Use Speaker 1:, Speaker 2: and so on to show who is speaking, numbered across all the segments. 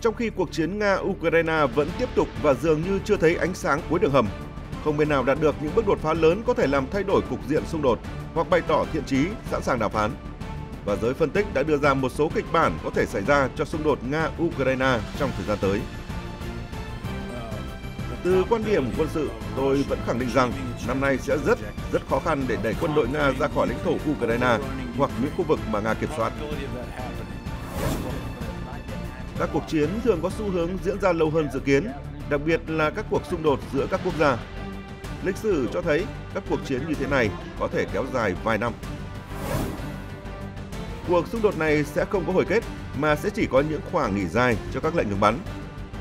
Speaker 1: Trong khi cuộc chiến Nga-Ukraine vẫn tiếp tục và dường như chưa thấy ánh sáng cuối đường hầm, không bên nào đạt được những bước đột phá lớn có thể làm thay đổi cục diện xung đột hoặc bày tỏ thiện chí, sẵn sàng đàm phán. Và giới phân tích đã đưa ra một số kịch bản có thể xảy ra cho xung đột Nga-Ukraine trong thời gian tới. Từ quan điểm quân sự, tôi vẫn khẳng định rằng năm nay sẽ rất khó khăn để đẩy quân đội Nga ra khỏi lãnh thổ Ukraine hoặc những khu vực mà Nga kiểm soát. Các cuộc chiến thường có xu hướng diễn ra lâu hơn dự kiến, đặc biệt là các cuộc xung đột giữa các quốc gia. Lịch sử cho thấy các cuộc chiến như thế này có thể kéo dài vài năm. Cuộc xung đột này sẽ không có hồi kết mà sẽ chỉ có những khoảng nghỉ dài cho các lệnh ngừng bắn.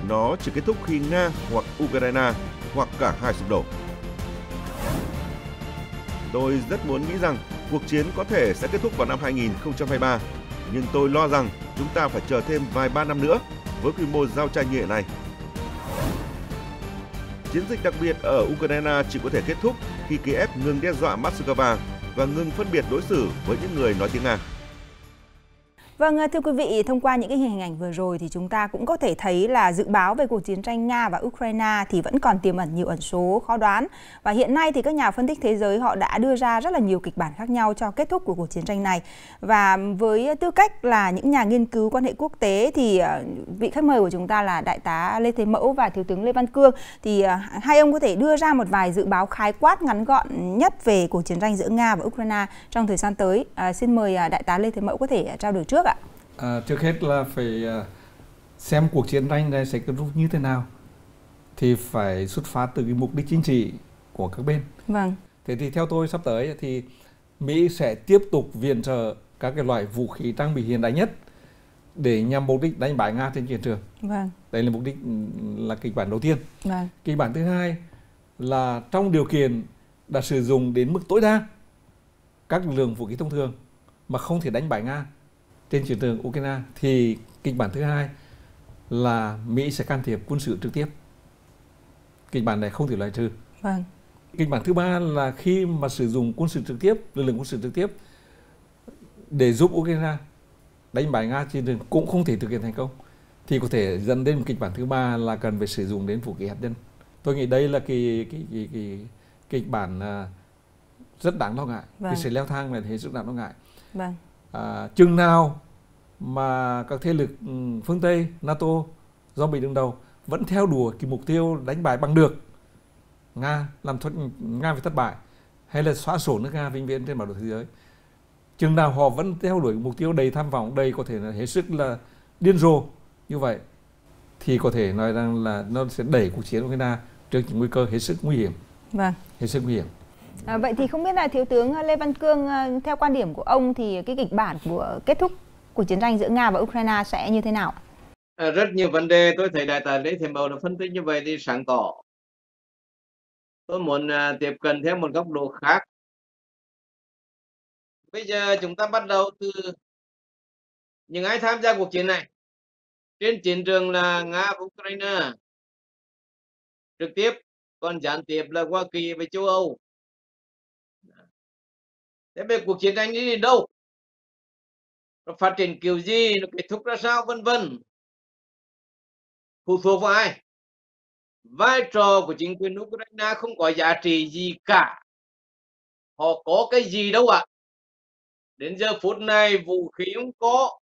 Speaker 1: Nó chỉ kết thúc khi Nga hoặc Ukraine hoặc cả hai sụp đổ. Tôi rất muốn nghĩ rằng cuộc chiến có thể sẽ kết thúc vào năm 2023, nhưng tôi lo rằng chúng ta phải chờ thêm vài ba năm nữa với quy mô giao tranh như hiện nay. Chiến dịch đặc biệt ở Ukraine chỉ có thể kết thúc khi Kiev ngừng đe dọa Moscow và ngừng phân biệt đối xử với những người nói tiếng Nga.
Speaker 2: Vâng, thưa quý vị, thông qua những cái hình ảnh vừa rồi thì chúng ta cũng có thể thấy là dự báo về cuộc chiến tranh Nga và Ukraine thì vẫn còn tiềm ẩn nhiều ẩn số khó đoán. Và hiện nay thì các nhà phân tích thế giới họ đã đưa ra rất là nhiều kịch bản khác nhau cho kết thúc của cuộc chiến tranh này. Và với tư cách là những nhà nghiên cứu quan hệ quốc tế thì vị khách mời của chúng ta là Đại tá Lê Thế Mẫu và Thiếu tướng Lê Văn Cương, thì hai ông có thể đưa ra một vài dự báo khái quát ngắn gọn nhất về cuộc chiến tranh giữa Nga và Ukraine trong thời gian tới. Xin mời Đại tá Lê Thế Mẫu có thể trao đổi trước ạ.
Speaker 3: Trước hết là phải xem cuộc chiến tranh này sẽ kết thúc như thế nào, thì phải xuất phát từ cái mục đích chính trị của các bên.
Speaker 2: Vâng.
Speaker 3: Thế thì theo tôi sắp tới thì Mỹ sẽ tiếp tục viện trợ các cái loại vũ khí trang bị hiện đại nhất để nhằm mục đích đánh bại Nga trên chiến trường.
Speaker 2: Vâng.
Speaker 3: Đây là mục đích, là kịch bản đầu tiên.
Speaker 2: Vâng.
Speaker 3: Kịch bản thứ hai là trong điều kiện đã sử dụng đến mức tối đa các lực lượng vũ khí thông thường mà không thể đánh bại Nga trên chiến trường Ukraine, thì kịch bản thứ hai là Mỹ sẽ can thiệp quân sự trực tiếp. Kịch bản này không thể loại trừ.
Speaker 2: Vâng.
Speaker 3: Kịch bản thứ ba là khi mà sử dụng quân sự trực tiếp, lực lượng quân sự trực tiếp để giúp Ukraine đánh bại Nga trên đường cũng không thể thực hiện thành công, thì có thể dẫn đến một kịch bản thứ ba là cần phải sử dụng đến vũ khí hạt nhân. Tôi nghĩ đây là cái kịch bản rất đáng lo ngại.
Speaker 2: Vâng.
Speaker 3: Cái sự leo thang này thì rất đáng lo ngại.
Speaker 2: Vâng.
Speaker 3: Chừng nào mà các thế lực phương Tây, NATO do Mỹ đứng đầu vẫn theo đuổi cái mục tiêu đánh bại bằng được Nga, làm Nga phải thất bại, hay là xóa sổ nước Nga vĩnh viễn trên bản đồ thế giới, chừng nào họ vẫn theo đuổi mục tiêu đầy tham vọng, đầy có thể là hết sức là điên rồ như vậy, thì có thể nói rằng là nó sẽ đẩy cuộc chiến Ukraine trước những nguy cơ hết sức nguy hiểm.
Speaker 2: Vâng.
Speaker 3: Hết sức nguy hiểm.
Speaker 2: Vậy thì không biết là Thiếu tướng Lê Văn Cương, theo quan điểm của ông thì cái kịch bản của kết thúc cuộc chiến tranh giữa Nga và Ukraine sẽ như thế nào?
Speaker 4: Rất nhiều vấn đề tôi thấy đại tá Lê Thế Mẫu đã phân tích như vậy thì sáng tỏ. Tôi muốn tiếp cận theo một góc độ khác. Bây giờ chúng ta bắt đầu từ những ai tham gia cuộc chiến này. Trên chiến trường là Nga và Ukraine, trực tiếp, còn gián tiếp là Hoa Kỳ và châu Âu. Thế về cuộc chiến tranh đi đến đâu? Nó phát triển kiểu gì? Nó kết thúc ra sao? Vân vân. Phụ thuộc vào ai? Vai trò của chính quyền Ukraine không có giá trị gì cả. Họ có cái gì đâu ạ? Đến giờ phút này vũ khí không có,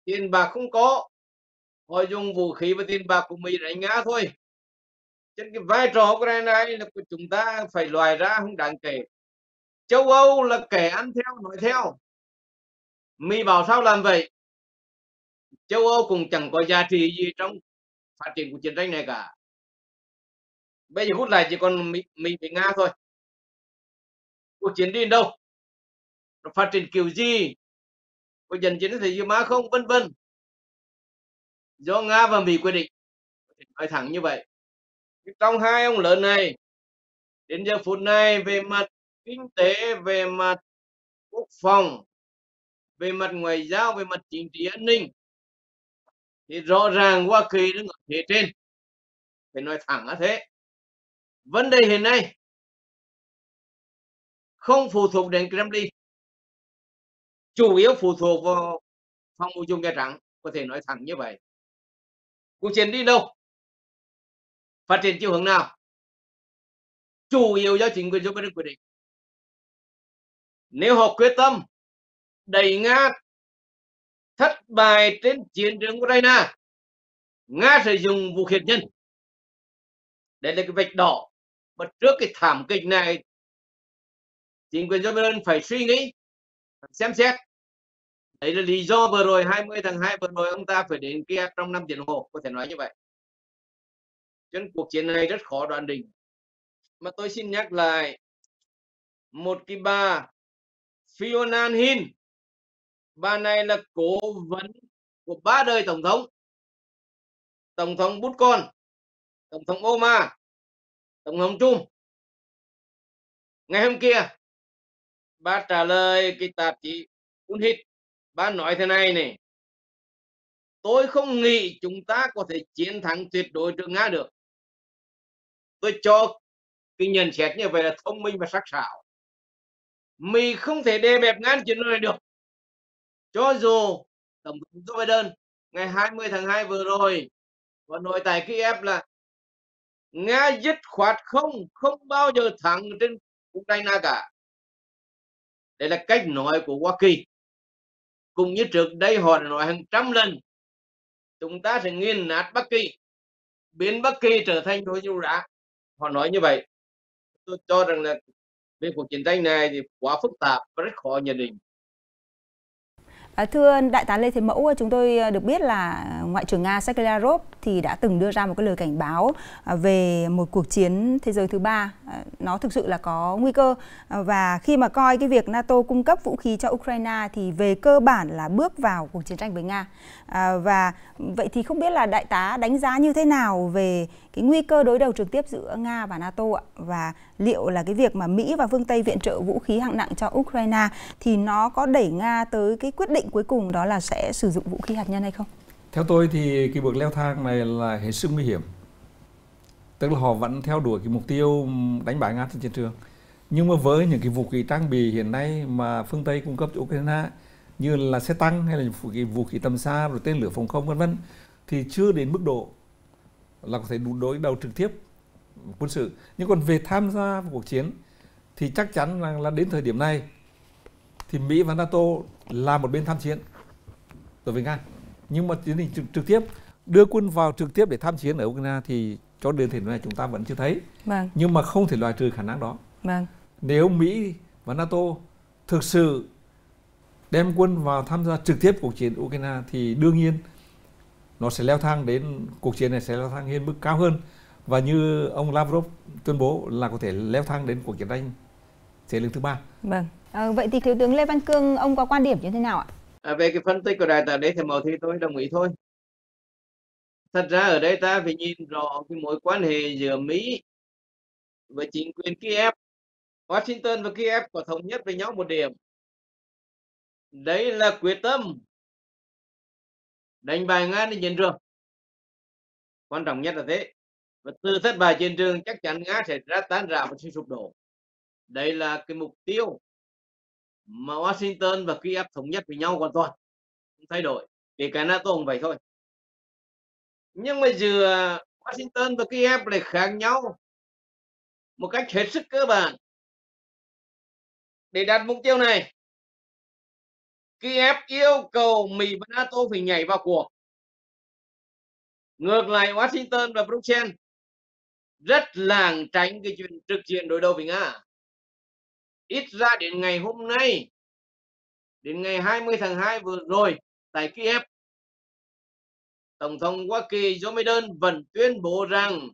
Speaker 4: tiền bạc không có. Họ dùng vũ khí và tiền bạc của Mỹ đánh Nga thôi. Cho nên cái vai trò Ukraine này là chúng ta phải loại ra không đáng kể. Châu Âu là kẻ ăn theo nói theo. Mỹ bảo sao làm vậy. Châu Âu cũng chẳng có giá trị gì trong phát triển của chiến tranh này cả. Bây giờ hút lại chỉ còn Mỹ với Nga thôi. Cuộc chiến đi đến đâu? Nó phát triển kiểu gì? Có dẫn chiến thế giới mà không? Vân vân. Do Nga và Mỹ quyết định. Nói thẳng như vậy. Trong hai ông lớn này, đến giờ phút này về mặt kinh tế, về mặt quốc phòng, về mặt ngoại giao, về mặt chính trị an ninh, thì rõ ràng Hoa Kỳ đứng ở thế trên. Phải nói thẳng là thế. Vấn đề hiện nay không phụ thuộc đến Kremlin, chủ yếu phụ thuộc vào phòng mưu chung Nhà Trắng, có thể nói thẳng như vậy. Cuộc chiến đi đâu? Phát triển chiều hướng nào? Chủ yếu do chính quyền Joe Biden quyết định. Nếu họ quyết tâm đẩy Nga thất bại trên chiến trường Ukraine, Nga sử dụng vũ khí hạt nhân. Đấy là cái vạch đỏ. Và trước cái thảm kịch này, chính quyền Joe Biden phải suy nghĩ, phải xem xét. Đấy là lý do vừa rồi 20 tháng 2 vừa rồi ông ta phải đến Kiev trong 5 tiếng đồng hồ, có thể nói như vậy. Cho nên cuộc chiến này rất khó đoán định. Mà tôi xin nhắc lại một cái bà Fiona Hill. Bà này là cố vấn của 3 đời tổng thống. Tổng thống Bush con, tổng thống Obama, tổng thống Trump. Ngày hôm kia, bà trả lời cái tạp chí Unhit. Bà nói thế này này: tôi không nghĩ chúng ta có thể chiến thắng tuyệt đối trước Nga được. Tôi cho cái nhận xét như vậy là thông minh và sắc sảo. Mỹ không thể đè bẹp Nga chiến đấu này được. Cho dù tổng thống Joe Biden ngày 20 tháng 2 vừa rồi và nói tại Kiev là Nga dứt khoát không bao giờ thắng trên Ukraine cả. Đây là cách nói của Hoa Kỳ. Cũng như trước đây họ đã nói hàng trăm lần, chúng ta sẽ nghiền nát Bắc Kỳ, biến Bắc Kỳ trở thành đồi dầu rác. Họ nói như vậy. Tôi cho rằng là về cuộc chiến tranh này thì quá phức tạp và rất khó nhận định.
Speaker 2: Thưa Đại tá Lê Thế Mẫu, chúng tôi được biết là Ngoại trưởng Nga Sergei Lavrov thì đã từng đưa ra một cái lời cảnh báo về một cuộc chiến thế giới thứ ba. Nó thực sự là có nguy cơ, và khi mà coi cái việc NATO cung cấp vũ khí cho Ukraine thì về cơ bản là bước vào cuộc chiến tranh với Nga. Và vậy thì không biết là Đại tá đánh giá như thế nào về cái nguy cơ đối đầu trực tiếp giữa Nga và NATO ạ? Và liệu là cái việc mà Mỹ và phương Tây viện trợ vũ khí hạng nặng cho Ukraine thì nó có đẩy Nga tới cái quyết định cuối cùng đó là sẽ sử dụng vũ khí hạt nhân hay không?
Speaker 3: Theo tôi thì cái bước leo thang này là hết sức nguy hiểm. Tức là họ vẫn theo đuổi cái mục tiêu đánh bại Nga trên chiến trường. Nhưng mà với những cái vũ khí trang bị hiện nay mà phương Tây cung cấp cho Ukraine như là xe tăng hay là vũ khí tầm xa rồi tên lửa phòng không vân vân thì chưa đến mức độ là có thể đối đầu trực tiếp quân sự. Nhưng còn về tham gia vào cuộc chiến thì chắc chắn rằng là đến thời điểm này thì Mỹ và NATO là một bên tham chiến đối với Nga. Nhưng mà tiến trình trực tiếp đưa quân vào trực tiếp để tham chiến ở Ukraine thì cho đến thời điểm này chúng ta vẫn chưa thấy.
Speaker 2: Vâng.
Speaker 3: Nhưng mà không thể loại trừ khả năng đó.
Speaker 2: Vâng.
Speaker 3: Nếu Mỹ và NATO thực sự đem quân vào tham gia trực tiếp cuộc chiến Ukraine thì đương nhiên nó sẽ leo thang đến, cuộc chiến này sẽ leo thang lên mức cao hơn. Và như ông Lavrov tuyên bố là có thể leo thang đến cuộc chiến tranh thế lực thứ ba.
Speaker 2: Vâng. Vậy thì Thiếu tướng Lê Văn Cương, ông có quan điểm như thế nào ạ?
Speaker 4: Về cái phân tích của Đại tá Lê Thế Mẫu thì tôi đồng ý thôi. Thật ra ở đây ta phải nhìn rõ cái mối quan hệ giữa Mỹ với chính quyền Kiev. Washington và Kiev có thống nhất với nhau một điểm. Đấy là quyết tâm đánh bại Nga trên chiến trường. Quan trọng nhất là thế. Và từ thất bại chiến trường chắc chắn Nga sẽ tan rã và sẽ sụp đổ. Đây là cái mục tiêu mà Washington và Kiev thống nhất với nhau hoàn toàn, không thay đổi. Kể cả NATO cũng vậy thôi. Nhưng mà giữa Washington và Kiev lại khác nhau một cách hết sức cơ bản. Để đạt mục tiêu này, Kiev yêu cầu Mỹ và NATO phải nhảy vào cuộc. Ngược lại, Washington và Bruxelles rất lảng tránh cái chuyện trực diện đối đầu với Nga. Ít ra đến ngày hôm nay, đến ngày 20 tháng 2 vừa rồi tại Kiev, Tổng thống Hoa Kỳ Joe Biden vẫn tuyên bố rằng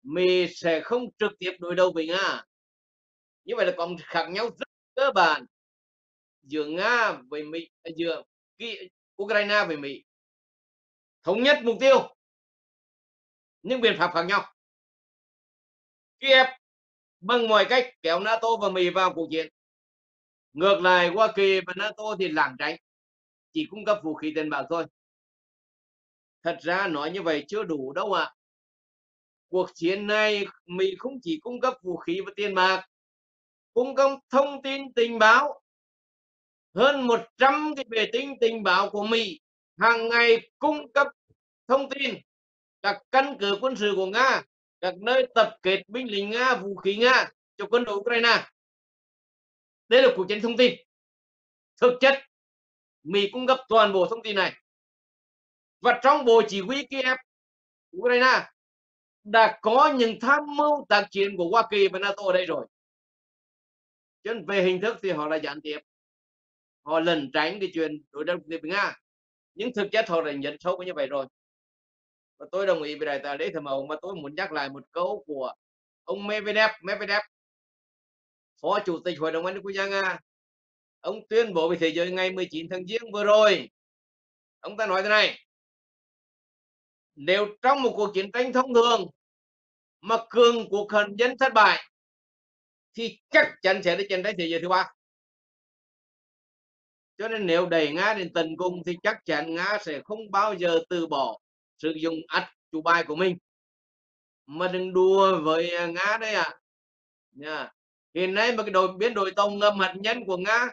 Speaker 4: Mỹ sẽ không trực tiếp đối đầu với Nga. Như vậy là có một khác nhau rất cơ bản giữa Nga với Mỹ, giữa Ukraine với Mỹ. Thống nhất mục tiêu nhưng biện pháp khác nhau. Kiev bằng mọi cách kéo NATO và Mỹ vào cuộc chiến. Ngược lại, Hoa Kỳ và NATO thì lảng tránh, chỉ cung cấp vũ khí tiền bạc thôi. Thật ra nói như vậy chưa đủ đâu ạ. Cuộc chiến này Mỹ không chỉ cung cấp vũ khí và tiền bạc, cung cấp thông tin tình báo. Hơn 100 cái vệ tinh tình báo của Mỹ hàng ngày cung cấp thông tin các căn cứ quân sự của Nga, các nơi tập kết binh lính Nga, vũ khí Nga cho quân đội Ukraine. Đây là cuộc chiến thông tin. Thực chất, Mỹ cung cấp toàn bộ thông tin này. Và trong Bộ Chỉ huy Kiev, Ukraine đã có những tham mưu tác chiến của Hoa Kỳ và NATO ở đây rồi. Cho nên về hình thức thì họ là gián tiếp. Họ lẩn tránh cái chuyện đối đầu với Nga. Nhưng thực chất họ đã nhận sâu như vậy rồi. Và tôi đồng ý với đại tá Lê Thẩm Hồng, mà tôi muốn nhắc lại một câu của ông Medvedev, Phó Chủ tịch Hội đồng An ninh Quốc gia Nga. Ông tuyên bố với thế giới ngày 19 tháng Giêng vừa rồi. Ông ta nói thế này: nếu trong một cuộc chiến tranh thông thường mà cường cuộc hận dân thất bại thì chắc chắn sẽ đến chiến tranh thế giới thứ 3. Cho nên nếu đẩy Nga đến tận cùng thì chắc chắn Nga sẽ không bao giờ từ bỏ sử dụng ắt chủ bài của mình. Mà đừng đùa với Nga đấy ạ. Hiện nay mà cái biến đổi tàu ngầm hạt nhân của Nga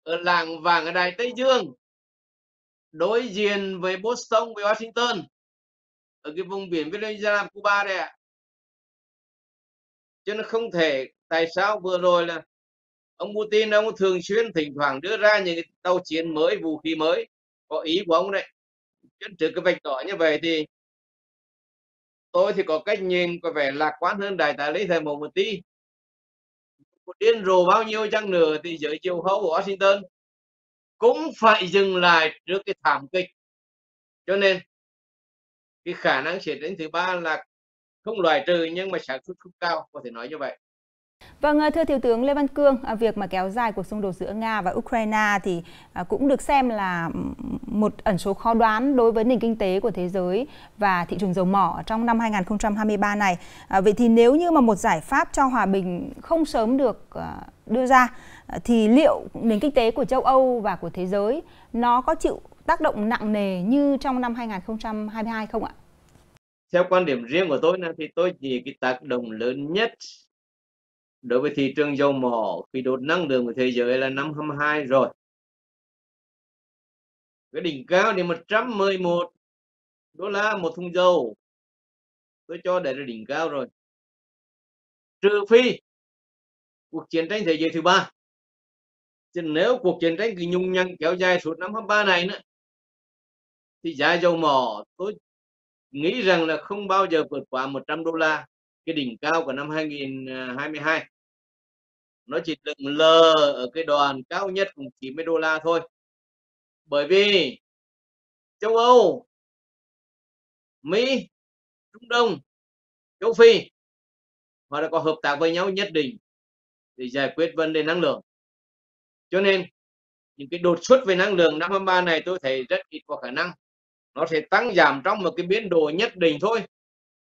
Speaker 4: ở làng vàng ở Đại Tây Dương đối diện với Boston, với Washington ở cái vùng biển Venezuela, Cuba đây ạ. Cho nên không thể, tại sao vừa rồi là ông Putin ông thường xuyên thỉnh thoảng đưa ra những tàu chiến mới, vũ khí mới, có ý của ông đấy. Trên trước cái vạch đỏ như vậy thì tôi thì có cách nhìn có vẻ lạc quan hơn đại tá Lê Thẩm Hồng một tí. Điên rồ bao nhiêu chăng nữa thì giới chiều hậu của Washington cũng phải dừng lại trước cái thảm kịch. Cho nên cái khả năng sẽ đến thứ 3 là không loại trừ, nhưng mà xác suất không cao, có thể nói như vậy.
Speaker 2: Vâng, thưa Thiếu tướng Lê Văn Cương, việc mà kéo dài cuộc xung đột giữa Nga và Ukraine thì cũng được xem là một ẩn số khó đoán đối với nền kinh tế của thế giới và thị trường dầu mỏ trong năm 2023 này. Vậy thì nếu như mà một giải pháp cho hòa bình không sớm được đưa ra thì liệu nền kinh tế của châu Âu và của thế giới nó có chịu tác động nặng nề như trong năm 2022 không ạ?
Speaker 4: Theo quan điểm riêng của tôi thì tôi nghĩ cái tác động lớn nhất đối với thị trường dầu mỏ, khí đốt năng lượng của thế giới là năm 2022 rồi. Cái đỉnh cao thì 111 đô la một thùng dầu. Tôi cho đấy là đỉnh cao rồi. Trừ phi cuộc chiến tranh thế giới thứ 3. Chứ nếu cuộc chiến tranh cứ nhung nhằng kéo dài suốt năm 2023 này nữa thì giá dầu mỏ tôi nghĩ rằng là không bao giờ vượt qua 100 đô la, cái đỉnh cao của năm 2022. Nó chỉ lững lờ ở cái đoạn cao nhất cũng 90 đô la thôi. Bởi vì châu Âu, Mỹ, Trung Đông, châu Phi họ đã có hợp tác với nhau nhất định để giải quyết vấn đề năng lượng. Cho nên những cái đột xuất về năng lượng năm 2023 này tôi thấy rất ít có khả năng. Nó sẽ tăng giảm trong một cái biến độ nhất định thôi,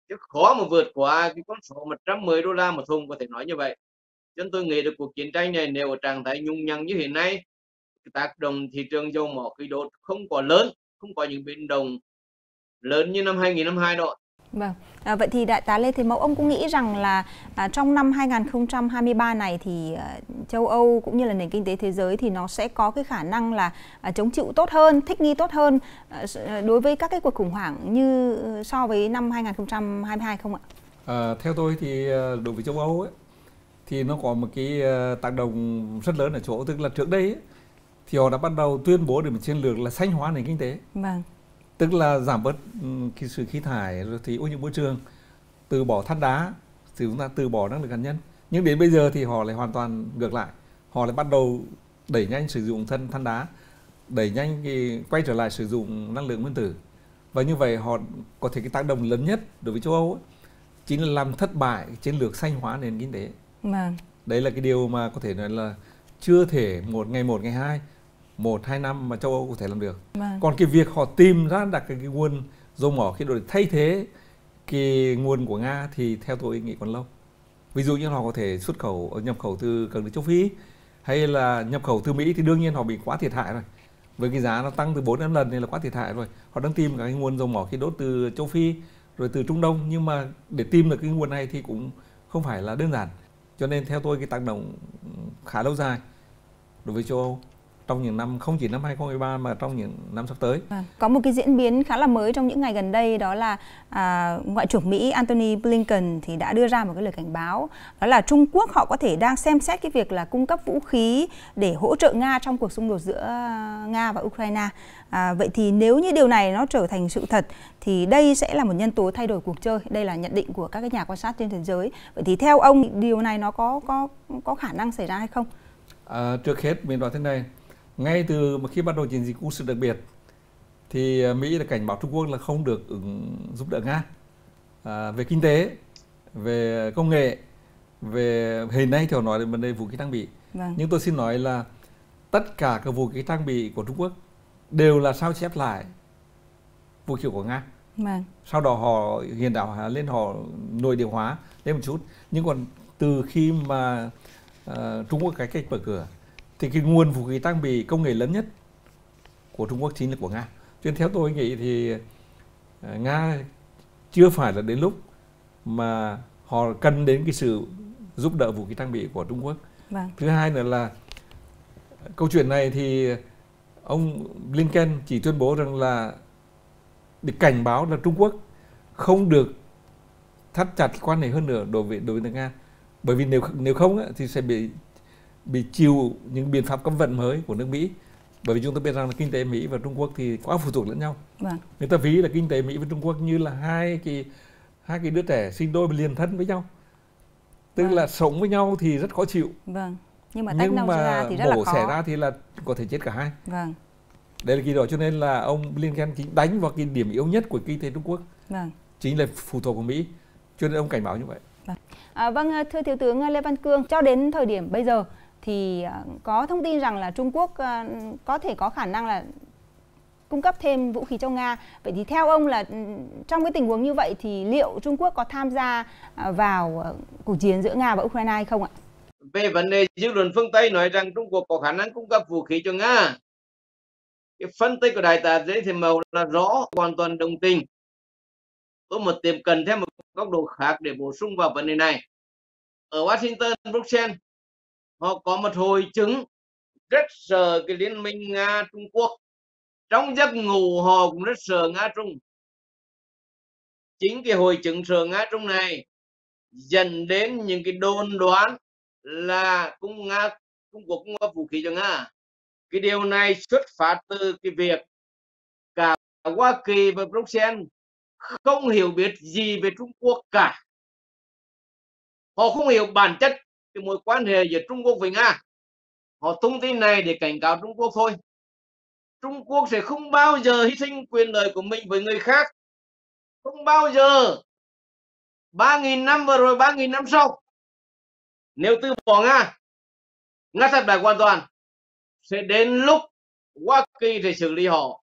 Speaker 4: chứ khó mà vượt qua cái con số 110 đô la một thùng, có thể nói như vậy. Cho nên tôi nghĩ được cuộc chiến tranh này nếu ở trạng thái nhung nhằng như hiện nay, tác động thị trường dầu mỏ khí đốt không có lớn, không có những biến động lớn như năm 2022 đâu.
Speaker 2: Vâng, vậy thì đại tá Lê Thế Mẫu, ông cũng nghĩ rằng là trong năm 2023 này thì châu Âu cũng như là nền kinh tế thế giới thì nó sẽ có cái khả năng là chống chịu tốt hơn, thích nghi tốt hơn đối với các cái cuộc khủng hoảng như so với năm 2022 không ạ?
Speaker 3: Theo tôi thì đối với châu Âu ấy, thì nó có một cái tác động rất lớn ở chỗ, tức là trước đây ấy, thì họ đã bắt đầu tuyên bố được một chiến lược là xanh hóa nền kinh tế.
Speaker 2: Vâng.
Speaker 3: Tức là giảm bớt cái sự khí thải rồi thì ô nhiễm môi trường, từ bỏ than đá, thì chúng ta từ bỏ năng lượng hạt nhân. Nhưng đến bây giờ thì họ lại hoàn toàn ngược lại. Họ lại bắt đầu đẩy nhanh sử dụng than đá, đẩy nhanh quay trở lại sử dụng năng lượng nguyên tử. Và như vậy họ có thể cái tác động lớn nhất đối với châu Âu ấy, chính là làm thất bại chiến lược xanh hóa nền kinh tế.
Speaker 2: Vâng.
Speaker 3: Đấy là cái điều mà có thể nói là chưa thể ngày 2, 1-2 năm mà châu Âu có thể làm được.
Speaker 2: Vâng.
Speaker 3: Còn cái việc họ tìm ra đặt cái nguồn dầu mỏ khí đốt để thay thế cái nguồn của Nga thì theo tôi nghĩ còn lâu. Ví dụ như họ có thể nhập khẩu từ các nước châu Phi hay là nhập khẩu từ Mỹ thì đương nhiên họ bị quá thiệt hại rồi. Với cái giá nó tăng từ 4-5 lần nên là quá thiệt hại rồi. Họ đang tìm các cái nguồn dầu mỏ khí đốt từ châu Phi rồi từ Trung Đông, nhưng mà để tìm được cái nguồn này thì cũng không phải là đơn giản. Cho nên theo tôi cái tác động khá lâu dài đối với châu Âu. trong những năm, không chỉ năm 2023 mà trong những năm sắp tới.
Speaker 2: Có một cái diễn biến khá là mới trong những ngày gần đây, đó là Ngoại trưởng Mỹ Antony Blinken thì đã đưa ra một cái lời cảnh báo, đó là Trung Quốc họ có thể đang xem xét cái việc là cung cấp vũ khí để hỗ trợ Nga trong cuộc xung đột giữa Nga và Ukraine. Vậy thì nếu như điều này nó trở thành sự thật thì đây sẽ là một nhân tố thay đổi cuộc chơi. Đây là nhận định của các cái nhà quan sát trên thế giới. Vậy thì theo ông điều này nó có khả năng xảy ra hay không?
Speaker 3: Trước hết mình nói thế này, ngay từ khi bắt đầu chiến dịch quân sự đặc biệt thì Mỹ đã cảnh báo Trung Quốc là không được giúp đỡ Nga về kinh tế, về công nghệ, về hiện nay thì họ nói đến vấn đề vũ khí trang bị. Nhưng tôi xin nói là tất cả các vũ khí trang bị của Trung Quốc đều là sao chép lại vũ khí của Nga. Sau đó họ hiện đại hóa lên, họ nội địa hóa lên một chút. Nhưng còn từ khi mà Trung Quốc cải cách mở cửa thì cái nguồn vũ khí trang bị công nghệ lớn nhất của Trung Quốc chính là của Nga. Cho nên theo tôi nghĩ thì Nga chưa phải là đến lúc mà họ cần đến cái sự giúp đỡ vũ khí trang bị của Trung Quốc. Thứ hai nữa là câu chuyện này thì ông Blinken chỉ tuyên bố rằng là để cảnh báo là Trung Quốc không được thắt chặt quan hệ hơn nữa đối với Nga. Bởi vì nếu không thì sẽ bị chịu những biện pháp cấm vận mới của nước Mỹ. Bởi vì chúng ta biết rằng là kinh tế Mỹ và Trung Quốc thì quá phụ thuộc lẫn nhau. Người ta ví là kinh tế Mỹ và Trung Quốc như là hai cái đứa trẻ sinh đôi và liền thân với nhau. Tức là sống với nhau thì rất khó chịu.
Speaker 2: Nhưng mà tách nhau ra thì rất là khó.
Speaker 3: Xảy ra thì là có thể chết cả hai. Đây là kỳ đó, cho nên là ông Blinken chính đánh vào cái điểm yếu nhất của kinh tế Trung Quốc. Chính là phụ thuộc của Mỹ. Cho nên ông cảnh báo như vậy.
Speaker 2: Thưa Thiếu tướng Lê Văn Cương, cho đến thời điểm bây giờ thì có thông tin rằng là Trung Quốc có thể có khả năng là cung cấp thêm vũ khí cho Nga. Vậy thì theo ông là trong cái tình huống như vậy thì liệu Trung Quốc có tham gia vào cuộc chiến giữa Nga và Ukraine hay không ạ?
Speaker 4: Về vấn đề dư luận phương Tây nói rằng Trung Quốc có khả năng cung cấp vũ khí cho Nga, cái phân tích của đại tá Lê Thị Mậu là rõ, hoàn toàn đồng tình. Tôi một tiếp cận thêm một góc độ khác để bổ sung vào vấn đề này. Ở Washington, Bruxelles, họ có một hội chứng rất sợ cái liên minh Nga-Trung Quốc. Trong giấc ngủ họ cũng rất sợ Nga-Trung. Chính cái hội chứng sợ Nga-Trung này dẫn đến những cái đồn đoán là Trung Quốc cung cấp vũ khí cho Nga. Cái điều này xuất phát từ cái việc cả Hoa Kỳ và Bruxelles không hiểu biết gì về Trung Quốc cả. Họ không hiểu bản chất cái mối quan hệ giữa Trung Quốc với Nga. Họ tung tin này để cảnh cáo Trung Quốc thôi. Trung Quốc sẽ không bao giờ hy sinh quyền lợi của mình với người khác. Không bao giờ. 3.000 năm vừa rồi, 3.000 năm sau, nếu từ bỏ Nga, Nga thất bại hoàn toàn, sẽ đến lúc Hoa Kỳ sẽ xử lý họ.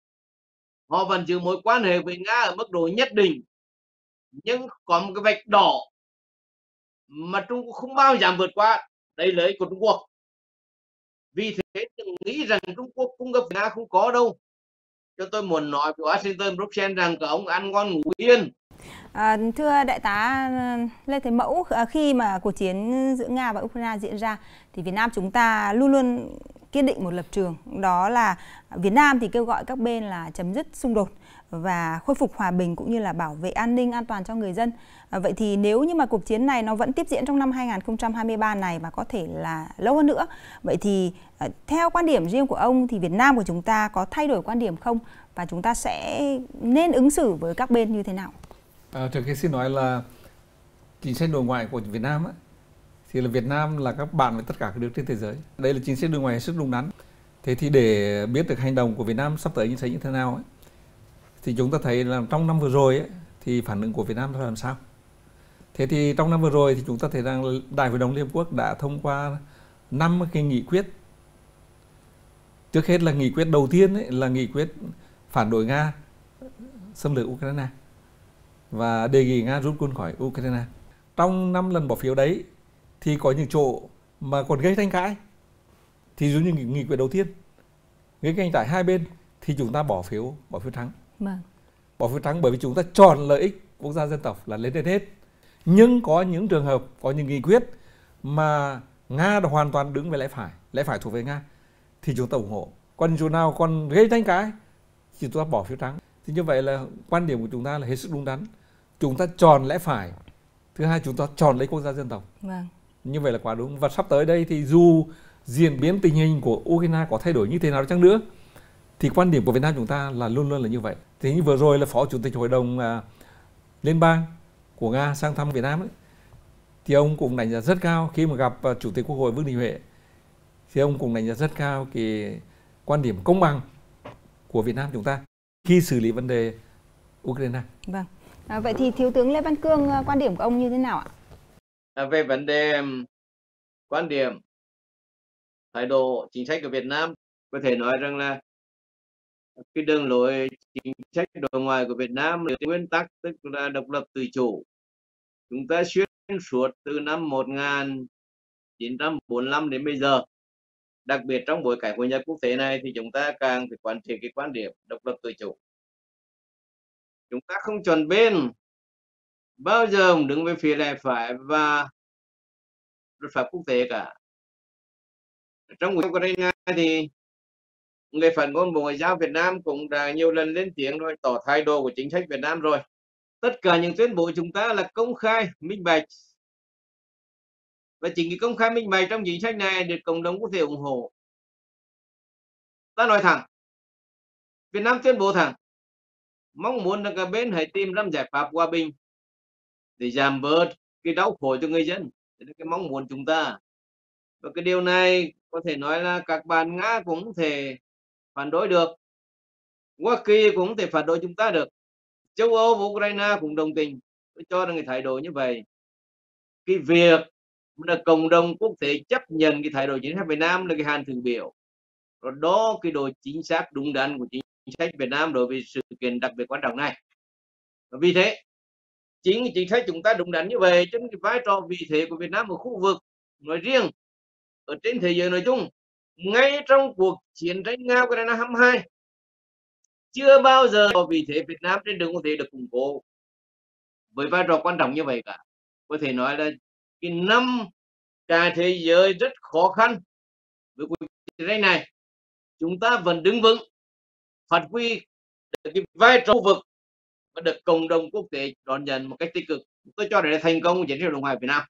Speaker 4: Họ vẫn giữ mối quan hệ với Nga ở mức độ nhất định, nhưng có một cái vạch đỏ mà Trung Quốc không bao giờ vượt qua, đây là lợi ích của Trung Quốc. Vì thế đừng nghĩ rằng Trung Quốc cung cấp Nga không có đâu. Cho tôi muốn nói với Washington, Bruxelles rằng các ông ăn ngon ngủ yên.
Speaker 2: Thưa đại tá Lê Thế Mẫu, khi mà cuộc chiến giữa Nga và Ukraine diễn ra thì Việt Nam chúng ta luôn luôn kiên định một lập trường, đó là Việt Nam thì kêu gọi các bên là chấm dứt xung đột và khôi phục hòa bình cũng như là bảo vệ an ninh an toàn cho người dân. Vậy thì nếu như mà cuộc chiến này nó vẫn tiếp diễn trong năm 2023 này và có thể là lâu hơn nữa, vậy thì theo quan điểm riêng của ông thì Việt Nam của chúng ta có thay đổi quan điểm không? Và chúng ta sẽ nên ứng xử với các bên như thế nào?
Speaker 3: Trước khi xin nói là chính sách đối ngoại của Việt Nam thì là Việt Nam là các bạn với tất cả các nước trên thế giới. Đây là chính sách đối ngoại hết sức đúng đắn. Thế thì để biết được hành động của Việt Nam sắp tới như thế nào thì chúng ta thấy là trong năm vừa rồi thì phản ứng của Việt Nam là làm sao? Thế thì trong năm vừa rồi thì chúng ta thấy rằng Đại hội đồng Liên Hợp Quốc đã thông qua 5 cái nghị quyết. Trước hết là nghị quyết đầu tiên là nghị quyết phản đối Nga xâm lược Ukraine và đề nghị Nga rút quân khỏi Ukraine. Trong 5 lần bỏ phiếu đấy thì có những chỗ mà còn gây tranh cãi. Thì giống như nghị quyết đầu tiên gây tranh cãi hai bên thì chúng ta bỏ phiếu trắng. Bỏ phiếu trắng bởi vì chúng ta chọn lợi ích quốc gia dân tộc là lên trên hết. Nhưng có những trường hợp, có những nghị quyết mà Nga đã hoàn toàn đứng về lẽ phải thuộc về Nga thì chúng ta ủng hộ. còn chỗ nào còn gây tranh cãi thì chúng ta bỏ phiếu trắng. Thì như vậy là quan điểm của chúng ta là hết sức đúng đắn. Chúng ta chọn lẽ phải. Thứ hai, chúng ta chọn lấy quốc gia dân tộc.
Speaker 2: Vâng.
Speaker 3: Như vậy là quá đúng. Và sắp tới đây thì dù diễn biến tình hình của Ukraine có thay đổi như thế nào chăng nữa, thì quan điểm của Việt Nam chúng ta là luôn luôn là như vậy. Thì như vừa rồi là Phó Chủ tịch Hội đồng Liên bang của Nga sang thăm Việt Nam ấy, thì ông cũng đánh giá rất cao khi mà gặp Chủ tịch Quốc hội Vương Đình Huệ. Thì ông cũng đánh giá rất cao cái quan điểm công bằng của Việt Nam chúng ta khi xử lý vấn đề Ukraine.
Speaker 2: Vâng. Vậy thì Thiếu tướng Lê Văn Cương, quan điểm của ông như thế nào ạ?
Speaker 4: Về vấn đề quan điểm, thái độ, chính sách của Việt Nam, có thể nói rằng là cái đường lối chính sách đối ngoại của Việt Nam là nguyên tắc, tức là độc lập tự chủ. Chúng ta xuyên suốt từ năm 1945 đến bây giờ, đặc biệt trong bối cảnh hội nhập quốc tế này, thì chúng ta càng phải quán triệt cái quan điểm độc lập tự chủ. Chúng ta không chọn bên, bao giờ cũng đứng về phía lẽ phải và luật pháp quốc tế cả. Trong cuộc Ukraine thì người phát ngôn Bộ Ngoại giao Việt Nam cũng đã nhiều lần lên tiếng rồi, tỏ thái độ của chính sách Việt Nam rồi. Tất cả những tuyên bố chúng ta là công khai, minh bạch. Và chính cái công khai minh bạch trong chính sách này được cộng đồng quốc tế ủng hộ. Ta nói thẳng, Việt Nam tuyên bố thẳng, mong muốn là cả bên hãy tìm ra giải pháp hòa bình để giảm bớt cái đau khổ cho người dân. Đấy là cái mong muốn chúng ta. Và cái điều này có thể nói là các bạn Nga cũng không thể phản đối được, Hoa Kỳ cũng không thể phản đối chúng ta được, châu Âu và Ukraine cũng đồng tình. Tôi cho rằng cái thái độ như vậy, cái việc là cộng đồng quốc tế chấp nhận cái thái độ chính sách Việt Nam là cái hàn thử biểu, rồi đó cái độ chính xác đúng đắn của chính sách Việt Nam đối với sự kiện đặc biệt quan trọng này. Và vì thế chính cái chính sách chúng ta đúng đắn như vậy, cho nên cái vai trò vị thế của Việt Nam ở khu vực nói riêng, ở trên thế giới nói chung, ngay trong cuộc chiến tranh Nga Ukraine 22, chưa bao giờ vị thế Việt Nam trên đường quốc tế được củng cố với vai trò quan trọng như vậy cả. Có thể nói là cái năm cả thế giới rất khó khăn với cuộc chiến tranh này, chúng ta vẫn đứng vững, phát huy được cái vai trò khu vực và được cộng đồng quốc tế đón nhận một cách tích cực. Tôi cho đấy là thành công của chiến tranh đối ngoại Việt Nam.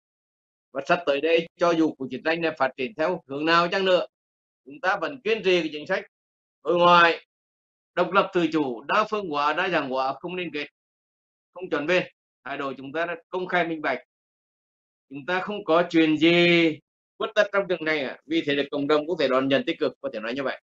Speaker 4: Và sắp tới đây, cho dù cuộc chiến tranh này phát triển theo hướng nào chăng nữa, chúng ta vẫn kiên trì cái chính sách đối ngoại độc lập tự chủ, đa phương hóa, đa dạng hóa, không liên kết, không chọn bên. Thái độ chúng ta đã công khai minh bạch, chúng ta không có chuyện gì khuất tất trong việc này. Vì thế được cộng đồng quốc tế đón nhận tích cực, có thể nói như vậy.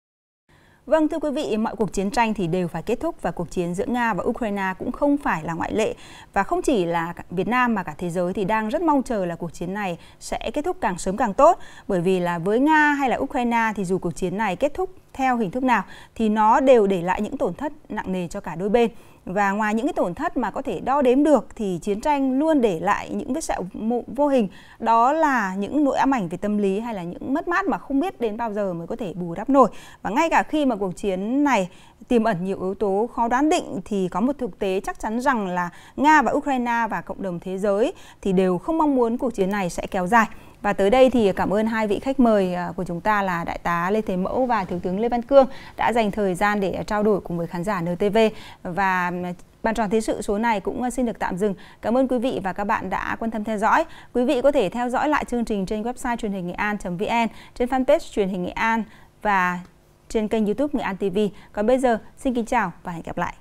Speaker 2: Vâng, thưa quý vị, mọi cuộc chiến tranh thì đều phải kết thúc và cuộc chiến giữa Nga và Ukraine cũng không phải là ngoại lệ. Và không chỉ là Việt Nam mà cả thế giới thì đang rất mong chờ là cuộc chiến này sẽ kết thúc càng sớm càng tốt. Bởi vì là với Nga hay là Ukraine thì dù cuộc chiến này kết thúc theo hình thức nào thì nó đều để lại những tổn thất nặng nề cho cả đôi bên. Và ngoài những cái tổn thất mà có thể đo đếm được thì chiến tranh luôn để lại những vết sẹo vô hình. Đó là những nỗi ám ảnh về tâm lý hay là những mất mát mà không biết đến bao giờ mới có thể bù đắp nổi. Và ngay cả khi mà cuộc chiến này tiềm ẩn nhiều yếu tố khó đoán định thì có một thực tế chắc chắn rằng là Nga và Ukraine và cộng đồng thế giới thì đều không mong muốn cuộc chiến này sẽ kéo dài. Và tới đây thì cảm ơn hai vị khách mời của chúng ta là Đại tá Lê Thế Mẫu và Thiếu tướng Lê Văn Cương đã dành thời gian để trao đổi cùng với khán giả NTV. Và Bàn tròn thế sự số này cũng xin được tạm dừng. Cảm ơn quý vị và các bạn đã quan tâm theo dõi. Quý vị có thể theo dõi lại chương trình trên website truyền hình nghệ an.vn, trên fanpage truyền hình Nghệ An và trên kênh YouTube Nghệ An TV. Còn bây giờ, xin kính chào và hẹn gặp lại.